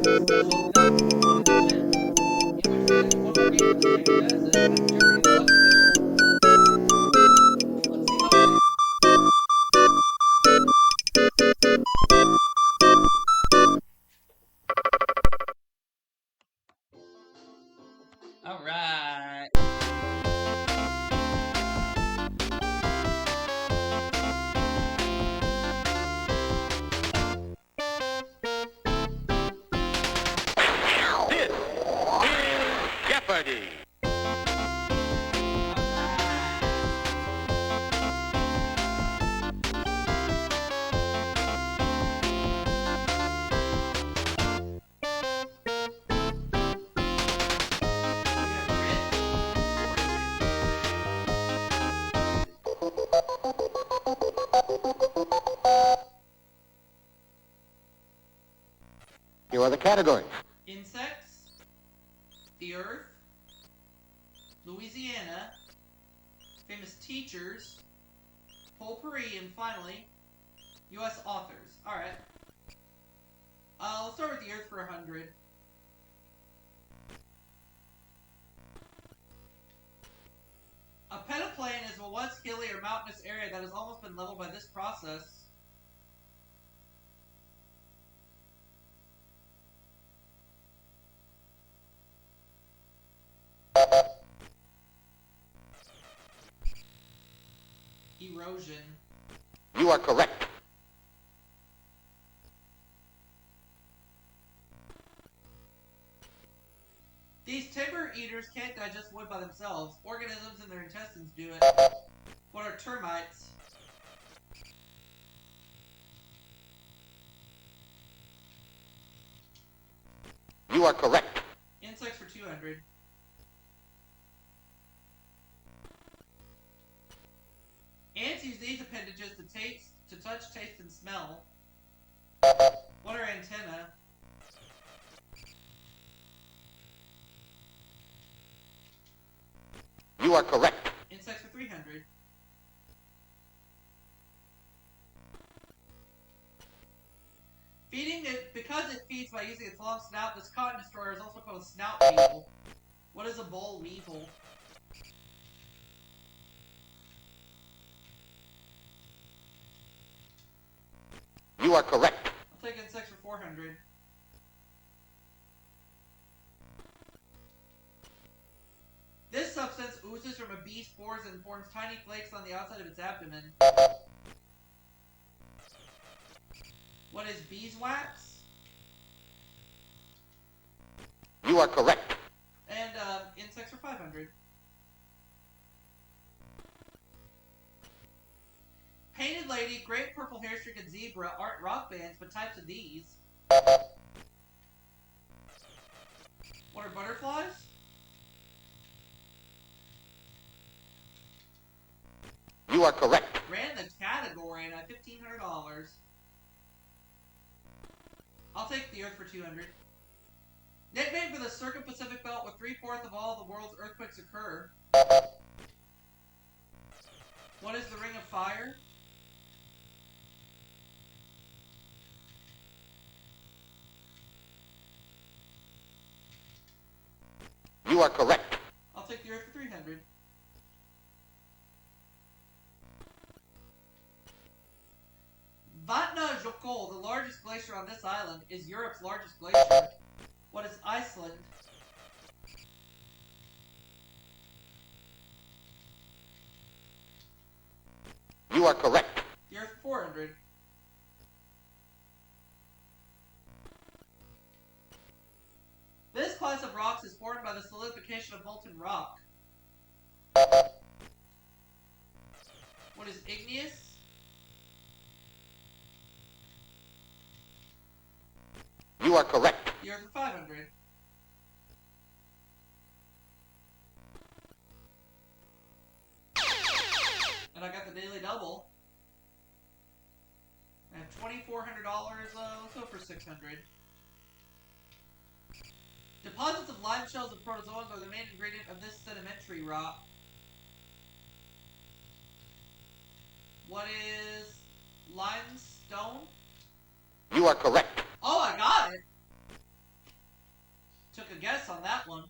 special Deluxe Edition, in which we had one more game for the Sega Genesis and Jeopardy Deluxe Edition. Let's see how we do. All right. This is Jeopardy! Here are the categories. Insects, the Earth, Louisiana, famous teachers, potpourri, and finally, U.S. authors. Alright. Let's start with the Earth for 100. A peneplain is a once hilly or mountainous area that has almost been leveled by this process. Erosion. You are correct. These timber eaters can't digest wood by themselves. Organisms in their intestines do it. What are termites? You are correct. Insects for 200. Ants use these appendages to taste, to touch, taste, and smell. What are antennae? You are correct. Insects for 300. Feeding it, because it feeds by using its long snout, this cotton destroyer is also called a snout weevil. What is a boll weevil? You are correct. I'll take insects for 400. This substance oozes from a bee's spores and forms tiny flakes on the outside of its abdomen. What is beeswax? You are correct. And insects for 500. Painted lady, great purple hair streak, and zebra aren't rock bands, but types of these. What are butterflies? You are correct. Ran the category and at $1,500. I'll take the Earth for 200. Nickname for the Circum-Pacific Belt where 3/4 of all the world's earthquakes occur. What is the Ring of Fire? You are correct. I'll take the Earth for 300. Vatna Jokul, the largest glacier on this island, is Europe's largest glacier. What is Iceland? You are correct. The Earth for 400. This class of rocks is formed by the solidification of molten rock. What is igneous? You are correct. The Earth for 500. And I got the daily double. I have $2,400. Let's go for 600. Deposits of lime shells and protozoans are the main ingredient of this sedimentary rock. What is limestone? You are correct. Oh, I got it! took a guess on that one.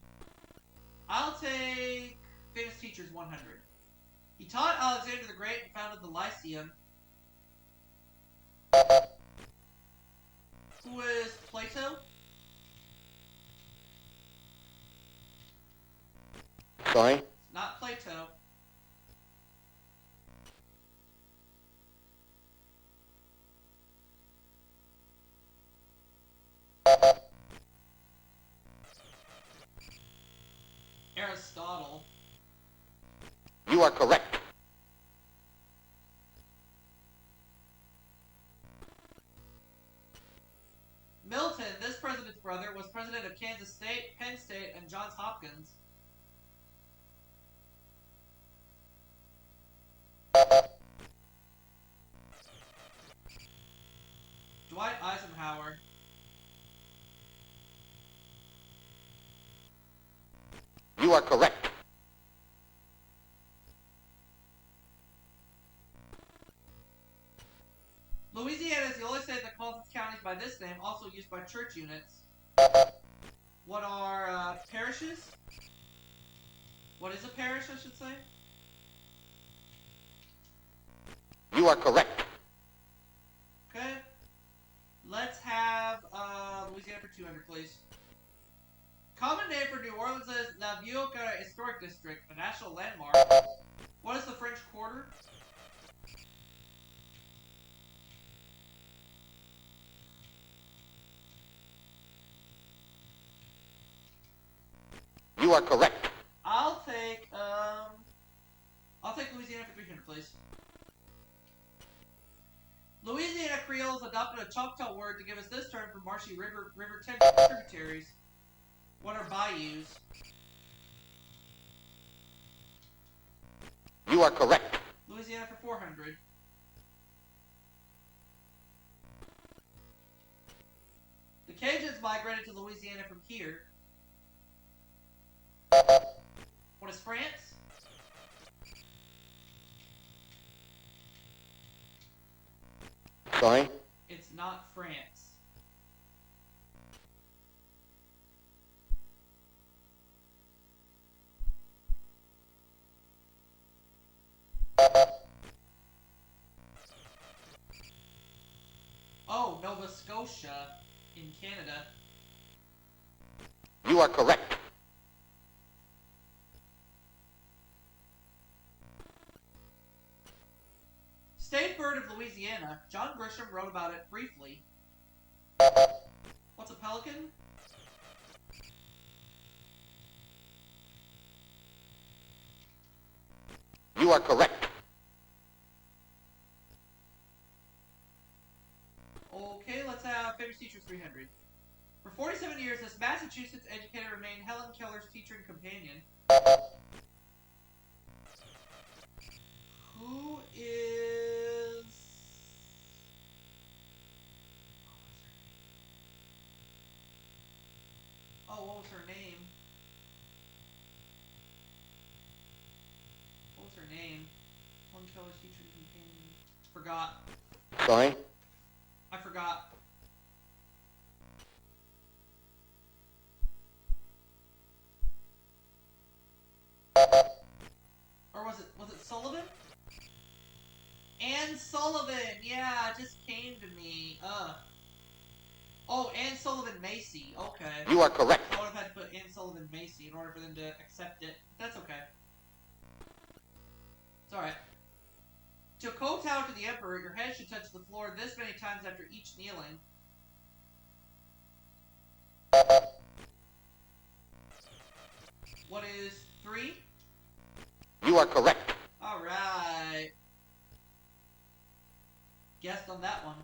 I'll take famous teachers 100. He taught Alexander the Great and founded the Lyceum. Who is Plato? Sorry? It's not Plato. Aristotle. You are correct. Milton, this president's brother, was president of Kansas State, Penn State, and Johns Hopkins. Dwight Eisenhower. You are correct. Louisiana is the only state that calls its counties by this name, also used by church units. What are parishes? What is a parish, I should say? You are correct. Okay. Let's have Louisiana for 200, please. Common name for New Orleans is La Vieux Historic District, a national landmark. What is the French Quarter? You are correct. I'll take Louisiana for 300, please. Louisiana Creoles adopted a Choctaw word to give us this term for marshy river tributaries. What are bayous? You are correct. Louisiana for 400. The Cajuns migrated to Louisiana from here. What is France? Sorry? It's not France. Oh, Nova Scotia in Canada. You are correct. State bird of Louisiana. John Grisham wrote about it briefly. What's a pelican? You are correct. Okay, let's have famous teachers 300. For 47 years, this Massachusetts educator remained Helen Keller's teacher and companion. Who is... Oh, what was her name? What was her name? Helen Keller's teacher and companion. Forgot. Sorry? I forgot. Or was it Sullivan? Anne Sullivan! Yeah, it just came to me. Oh, Anne Sullivan Macy. Okay. You are correct. I would have had to put Anne Sullivan Macy in order for them to accept it. That's okay. It's alright. To kowtow to the Emperor, your head should touch the floor this many times after each kneeling. What is 3? You are correct. Alright. Guessed on that one.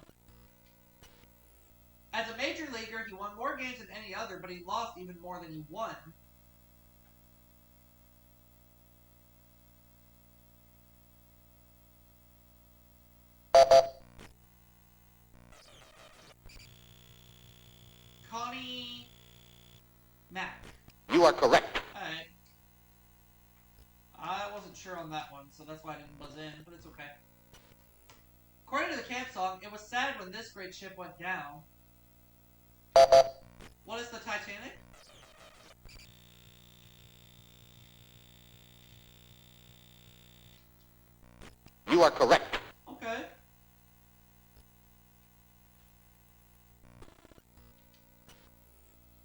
As a major leaguer, he won more games than any other, but he lost even more than he won. Connie Mack. You are correct. Alright. I wasn't sure on that one, so that's why I didn't buzz in, but it's okay. According to the camp song, it was sad when this great ship went down. What is the Titanic? You are correct. Okay.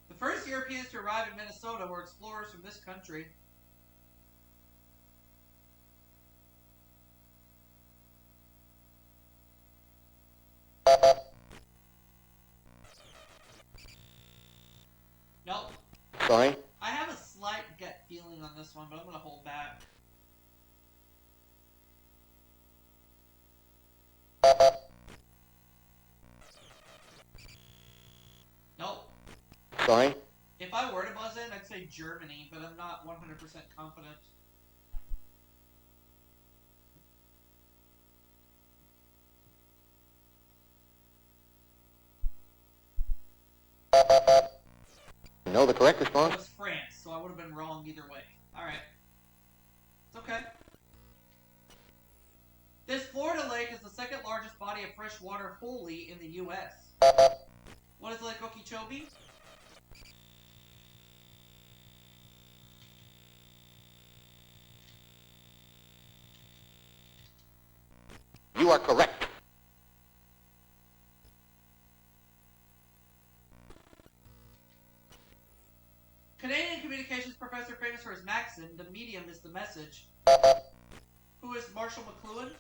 The first Europeans to arrive in Minnesota were explorers from this country. Nope. Sorry. I have a slight gut feeling on this one, but I'm going to hold back. Nope. Sorry. If I were to buzz in, I'd say Germany, but I'm not 100% confident. No, the correct It response. was France, so I would have been wrong either way. Alright. It's okay. This Florida lake is the second largest body of fresh water wholly in the U.S. What is Lake Okeechobee? You are correct. Canadian communications professor famous for his maxim, the medium is the message. Who is Marshall McLuhan?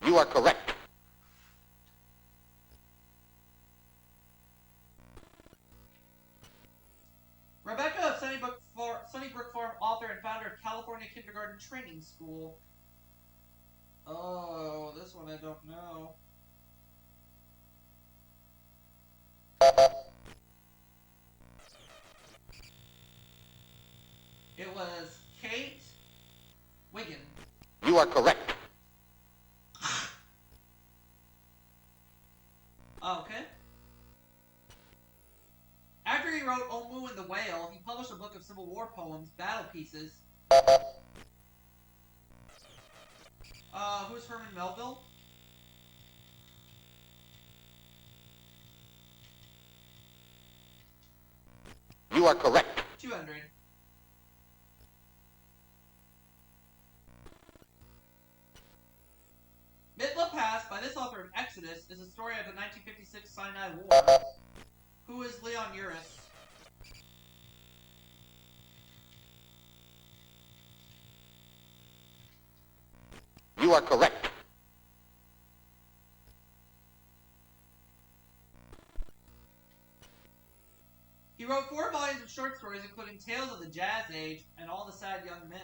You are correct. Rebecca of Sunnybrook Farm, author and founder of California Kindergarten Training School. Oh, this one I don't know. It was Kate Wiggin. You are correct. Okay. After he wrote Omu and the Whale, he published a book of Civil War poems, Battle Pieces. Who's Herman Melville? You are correct. 200. MITLA Pass, by this author of Exodus, is a story of the 1956 Sinai War. Who is Leon Uris? You are correct. He wrote 4 volumes of short stories, including Tales of the Jazz Age and All the Sad Young Men.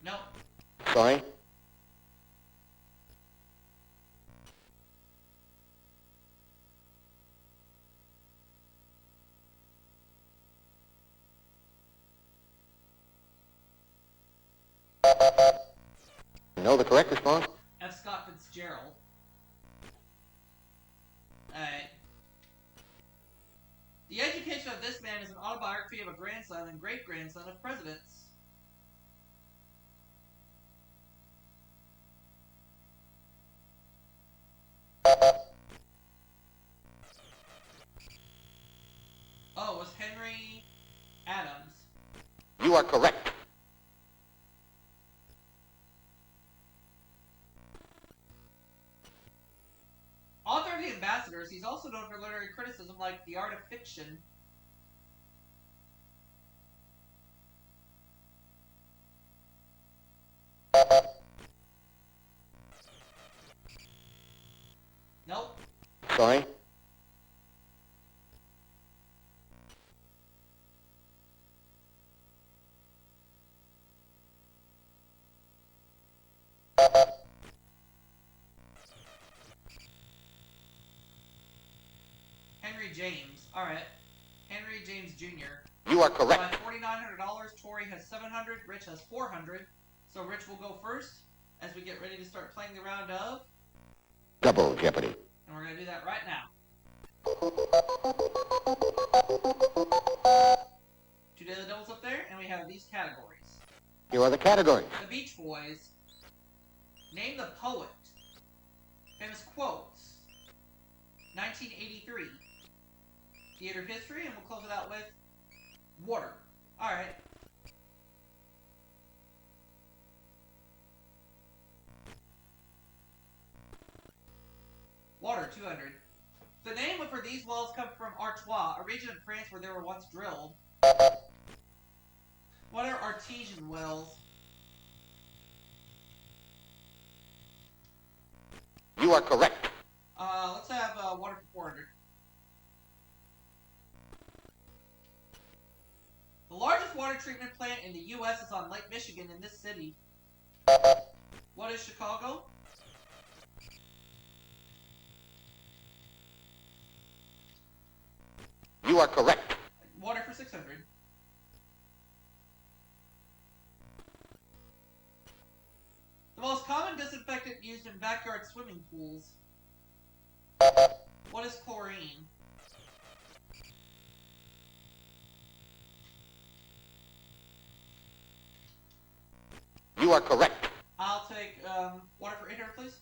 No. Sorry. No, the correct response. F. Scott Fitzgerald. Alright. The Education of This Man is an autobiography of a grandson and great-grandson of presidents. Oh, it was Henry Adams. You are correct. Author of The Ambassadors, he's also known for literary criticism like The Art of Fiction. Nope. Sorry. Henry James. Alright. Henry James Jr. You are So correct. at $4,900, Tori has $700, Rich has $400. So Rich will go first as we get ready to start playing the round of... Double Jeopardy. And we're going to do that right now. 2 Daily Doubles up there, and we have these categories. Here are the categories. The Beach Boys. Name the poet. Famous quotes. 1983. Theater history, and we'll close it out with water. Alright. Water, 200. The name for these wells comes from Artois, a region in France where they were once drilled. What are artesian wells? You are correct. Let's have water for 400. The largest water treatment plant in the U.S. is on Lake Michigan in this city. What is Chicago? You are correct. Water for 600. The most common disinfectant used in backyard swimming pools. What is chlorine? You are correct. I'll take water for 800, please.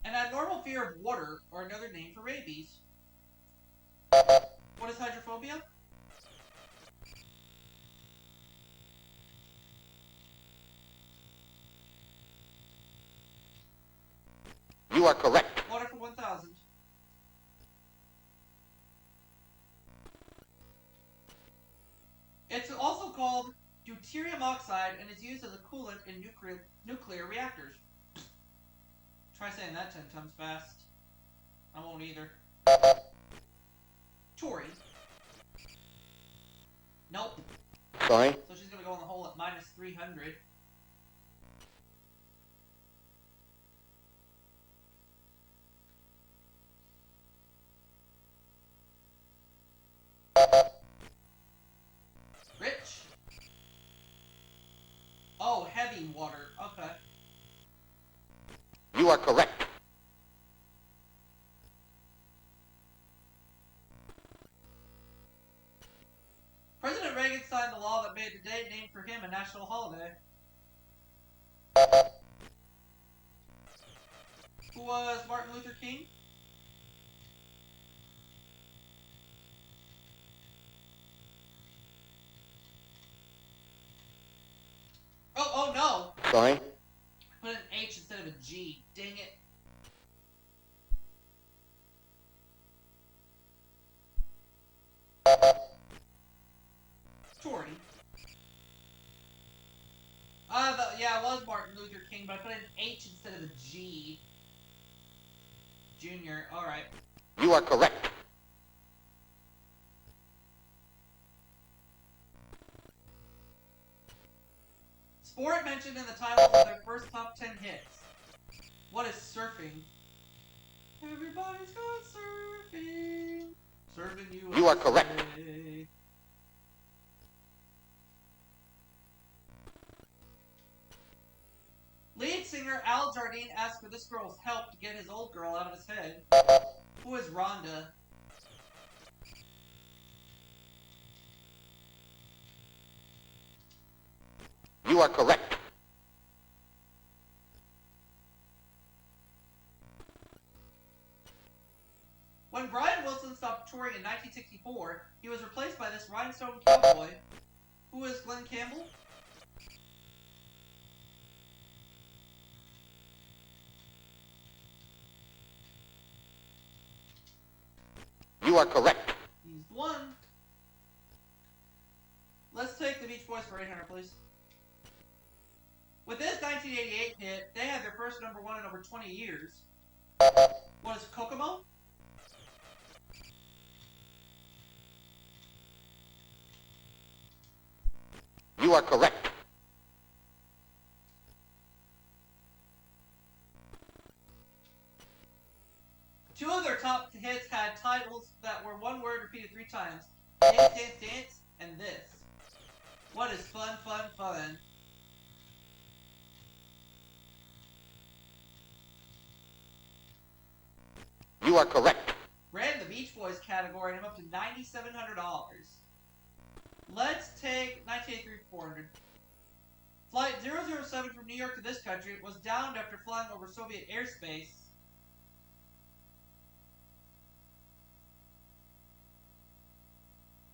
An abnormal fear of water, or another name for rabies. What is hydrophobia? You are correct. Water for 1,000. It's also called deuterium oxide and is used as a coolant in nuclear reactors. Try saying that 10 times fast. I won't either. Tori. Nope. Sorry. So she's gonna go in the hole at minus 300. Rich. Oh, heavy water. Okay. You are correct. President Reagan signed the law that made the day named for him a national holiday. Who was Martin Luther King? Oh no! Sorry. Put an H instead of a G. Dang it. Tory. Yeah, it was Martin Luther King, but I put an H instead of a G. Junior, alright. You are correct. Sport mentioned in the titles of their first top 10 hits. What is surfing? Everybody's got surfing. Serving you. You are correct. Lead singer Al Jardine asked for this girl's help to get his old girl out of his head. Who is Rhonda? You are correct. When Brian Wilson stopped touring in 1964, he was replaced by this rhinestone cowboy. Who is Glenn Campbell? You are correct. He's the one. Let's take the Beach Boys for 800, please. With this 1988 hit, they had their first #1 in over 20 years. What is Kokomo? You are correct. Two of their top hits had titles that were one word repeated 3 times. Dance, Dance, Dance, and this. What is Fun, Fun, Fun? You are correct. ran the Beach Boys category and I'm up to $9,700. Let's take 1983 400. Flight 007 from New York to this country was downed after flying over Soviet airspace.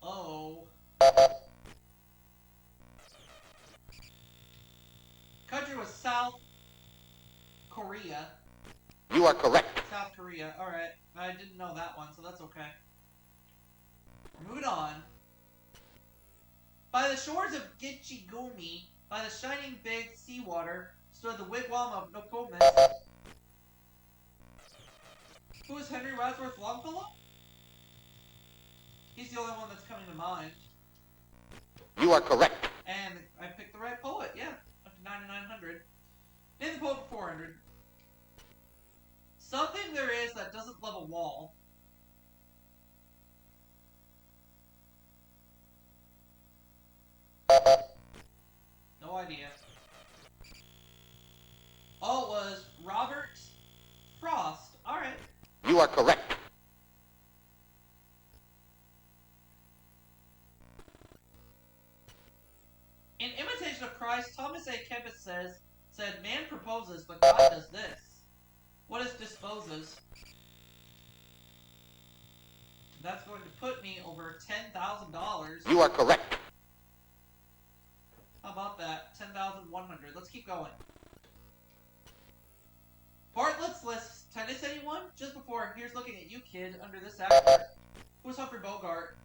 Oh. Country was South Korea. You are correct. South Korea. Alright. I didn't know that one, so that's okay. We're moving on. By the shores of Gitchigumi, by the shining big seawater, stood the wigwam of Nokomis. Who is Henry Wadsworth Longfellow? He's the only one that's coming to mind. You are correct. And I picked the right poet, yeah. Up to 9,900. Name the poet for 400. Something there is that doesn't love a wall. No idea. Oh, it was Robert Frost. Alright. You are correct. In Imitation of Christ, Thomas A. Kempis said, man proposes, but God does this. What is disposes? That's going to put me over $10,000. You are correct. How about that? 10,100. Let's keep going. Bartlett's list tennis anyone? Just before, here's looking at you, kid, under this actor. Who's Humphrey Bogart?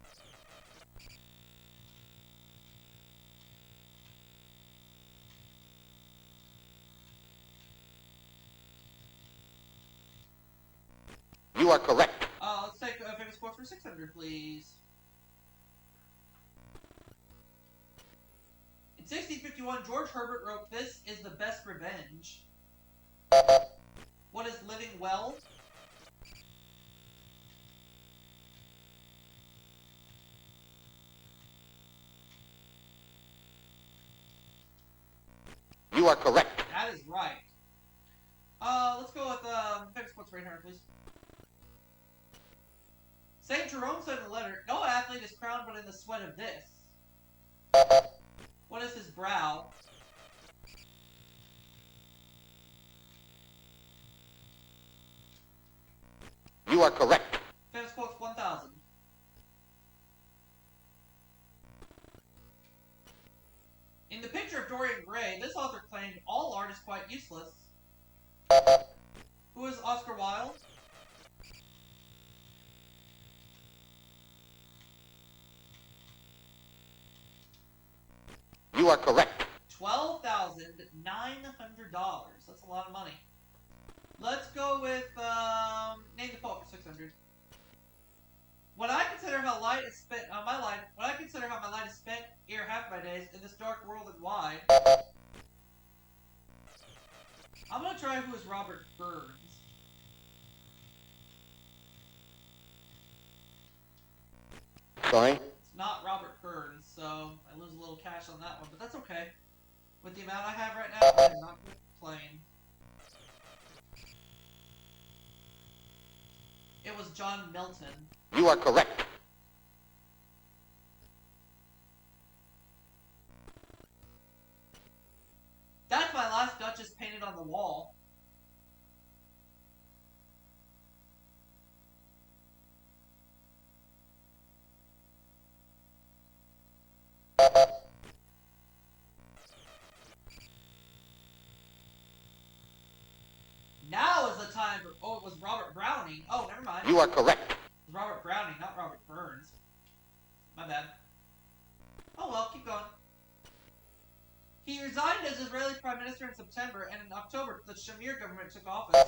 You are correct. Let's take a famous quote for 600, please. In 1651, George Herbert wrote, "This is the best revenge." What is living well? You are correct. That is right. Let's go with famous quotes for 800, please. St. Jerome said in a letter, "No athlete is crowned but in the sweat of this." What is his brow? You are correct. Famous quotes 1000. In the picture of Dorian Gray, this author claimed all art is quite useless. Who is Oscar Wilde? You are correct. $12,900. That's a lot of money. Let's go with name the poet for 600. When I consider how light is spent on my life, when I consider how my light is spent here half my days in this dark world and wide, I'm gonna try who is Robert Burns. Sorry. It's not Robert Burns, so I lose a little cash on that one, but that's okay. With the amount I have right now, I'm not going to complain. It was John Milton. You are correct. That's my last Duchess painted on the wall. Now is the time for... Oh, it was Robert Browning. Oh, never mind. You are correct. It was Robert Browning, not Robert Burns. My bad. Oh well, keep going. He resigned as Israeli Prime Minister in September, and in October, the Shamir government took office.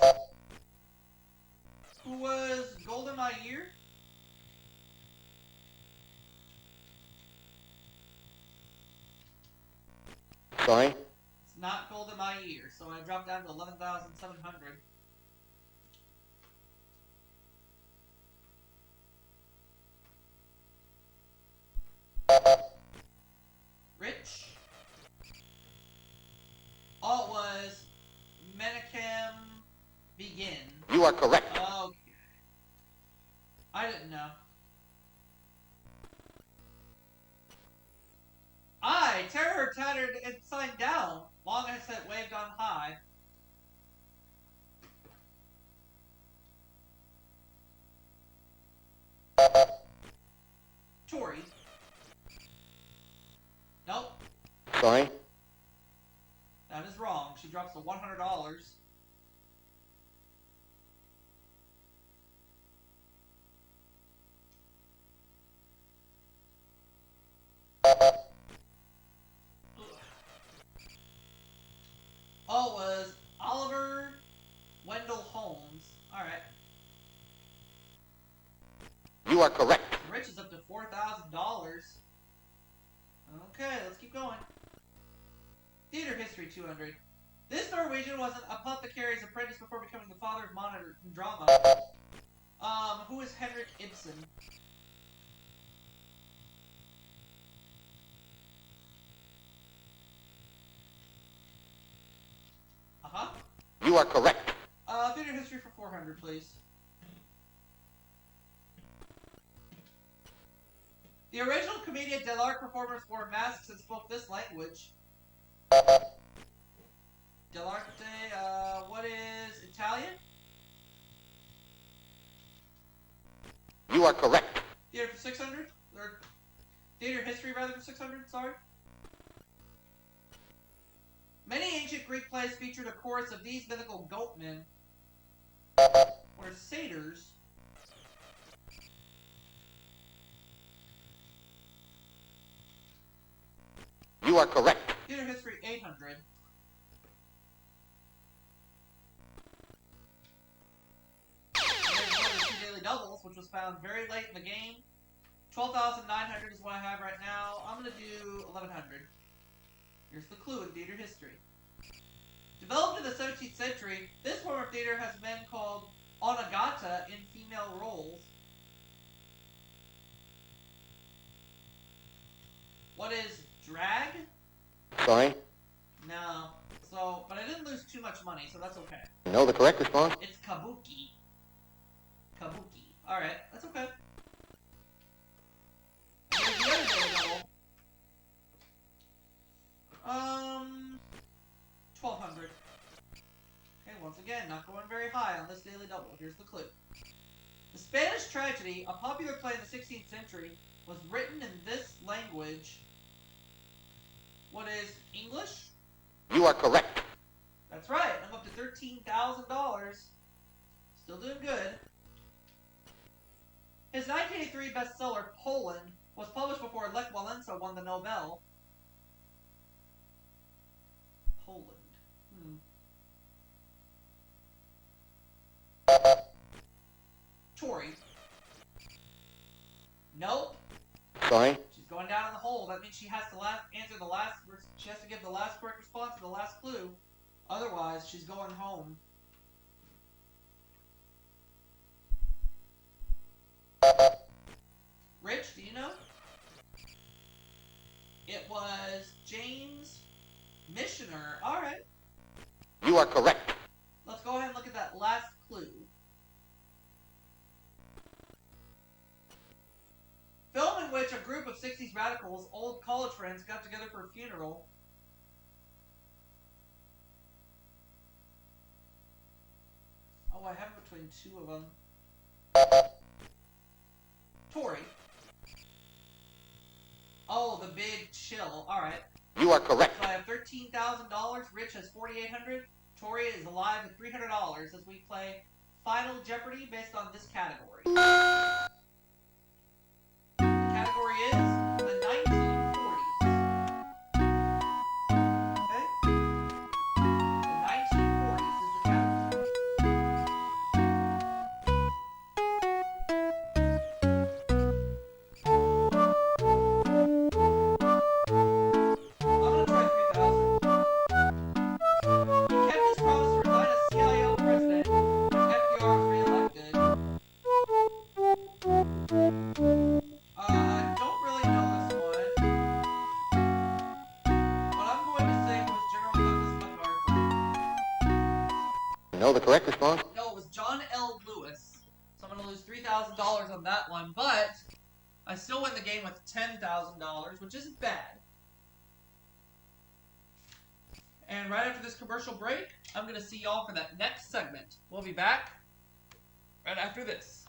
Who was Golda Meir? Sorry. It's not Golda Meir, so I dropped down to 11,700. Rich? Oh, it was Menachem Begin. You are correct. Okay. I didn't know. I, terror tattered and signed down. Long I said waved on high. Tori. Nope. Sorry. That is wrong. She drops the $100. Oh, it was Oliver Wendell Holmes. Alright. You are correct. Rich is up to $4,000. Okay, let's keep going. Theater history 200. This Norwegian was an apothecary's apprentice before becoming the father of modern drama. Who is Henrik Ibsen? Uh-huh. You are correct. Theater history for 400, please. The original comedian Deluxe performers wore masks and spoke this language. Dell'arte, what is Italian? You are correct. Theater for 600? Or theater history rather for 600, sorry. Many ancient Greek plays featured a chorus of these mythical goatmen, or satyrs. You are correct. Theater history 800. Daily doubles, which was found very late in the game. 12,900 is what I have right now. I'm going to do 1,100. Here's the clue in theater history. Developed in the 17th century, this form of theater has been called onagata in female roles. What is drag? Sorry. No. So, but I didn't lose too much money, so that's okay. You know the correct response? It's kabuki. Kabuki. Alright, that's okay. Here's the other daily double. 1,200. Okay, once again, not going very high on this daily double. Here's the clue. The Spanish tragedy, a popular play in the 16th century, was written in this language. What is English? You are correct. That's right. I'm up to $13,000. Still doing good. His 1983 bestseller, Poland, was published before Lech Walesa won the Nobel. Poland. Tori. Nope. Sorry. She's going down in the hole. That means she has to answer the last. She has to give the last correct response to the last clue. Otherwise, she's going home. Rich, do you know? It was James Missioner. All right. You are correct. Let's go ahead and look at that last clue. Film in which a group of 60s radicals, old college friends, got together for a funeral. Oh, I have it between two of them. Tori. Oh, The Big Chill. Alright. You are correct. So I have $13,000. Rich has $4,800. Tori is alive with $300 as we play Final Jeopardy based on this category. Category is the 1940s. Okay? The 1940s is the category. I'm gonna try 3,000. He kept his promise to resign as CIO president when FDR was re-elected. I don't really know this one. But I'm going to say it was General Douglas MacArthur. You know the correct response? No, it was John L. Lewis. So I'm going to lose $3,000. $3,000 on that one, but I still win the game with $10,000, which isn't bad. And right after this commercial break, I'm going to see y'all for that next segment. We'll be back right after this.